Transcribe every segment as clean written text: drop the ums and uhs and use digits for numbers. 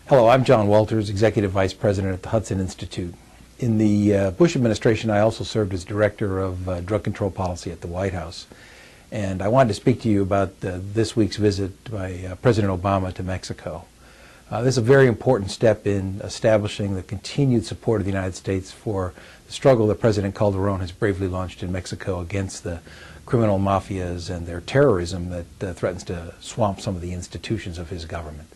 Hello, I'm John Walters, Executive Vice President at the Hudson Institute. In the Bush administration, I also served as Director of Drug Control Policy at the White House. And I wanted to speak to you about this week's visit by President Obama to Mexico. This is a very important step in establishing the continued support of the United States for the struggle that President Calderon has bravely launched in Mexico against the criminal mafias and their terrorism that threatens to swamp some of the institutions of his government.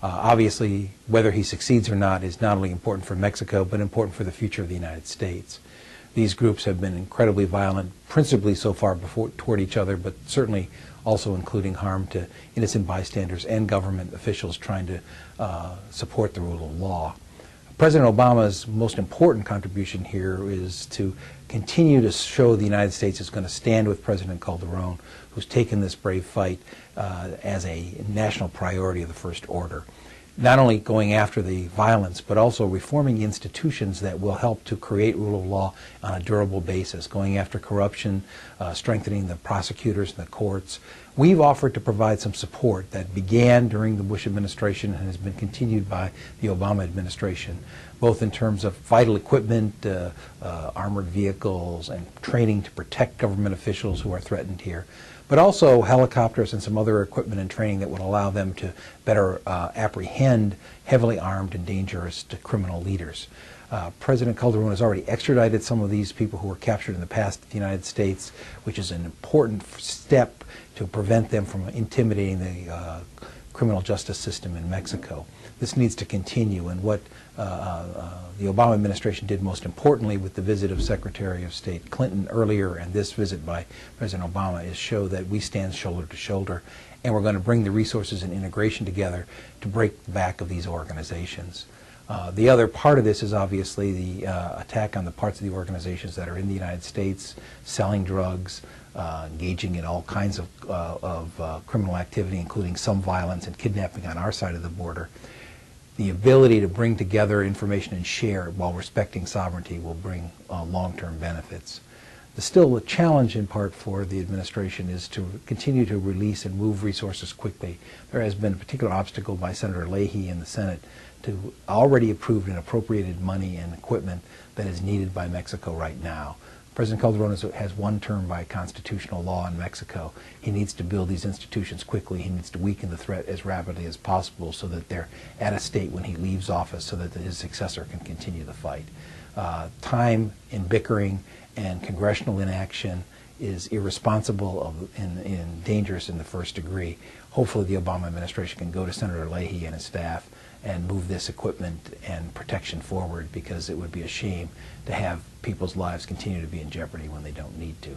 Obviously, whether he succeeds or not is not only important for Mexico, but important for the future of the United States. These groups have been incredibly violent, principally so far toward each other, but certainly also including harm to innocent bystanders and government officials trying to support the rule of law. President Obama's most important contribution here is to continue to show the United States is going to stand with President Calderon, who's taken this brave fight as a national priority of the first order. Not only going after the violence, but also reforming institutions that will help to create rule of law on a durable basis, going after corruption, strengthening the prosecutors and the courts. We've offered to provide some support that began during the Bush administration and has been continued by the Obama administration, both in terms of vital equipment, armored vehicles, and training to protect government officials who are threatened here, but also helicopters and some other equipment and training that would allow them to better apprehend heavily armed and dangerous criminal leaders. President Calderon has already extradited some of these people who were captured in the past to the United States, which is an important step to prevent them from intimidating the criminal justice system in Mexico. This needs to continue, and what the Obama administration did most importantly with the visit of Secretary of State Clinton earlier and this visit by President Obama is show that we stand shoulder to shoulder, and we're going to bring the resources and integration together to break the back of these organizations. The other part of this is obviously the attack on the parts of the organizations that are in the United States, selling drugs, engaging in all kinds of criminal activity, including some violence and kidnapping on our side of the border. The ability to bring together information and share it while respecting sovereignty will bring long-term benefits. Still, the challenge in part for the administration is to continue to release and move resources quickly. There has been a particular obstacle by Senator Leahy in the Senate to already approved and appropriated money and equipment that is needed by Mexico right now. President Calderon has one term by constitutional law in Mexico. He needs to build these institutions quickly. He needs to weaken the threat as rapidly as possible so that they're at a state when he leaves office so that his successor can continue the fight. Time in bickering and congressional inaction is irresponsible and dangerous in the first degree. Hopefully the Obama administration can go to Senator Leahy and his staff and move this equipment and protection forward, because it would be a shame to have people's lives continue to be in jeopardy when they don't need to.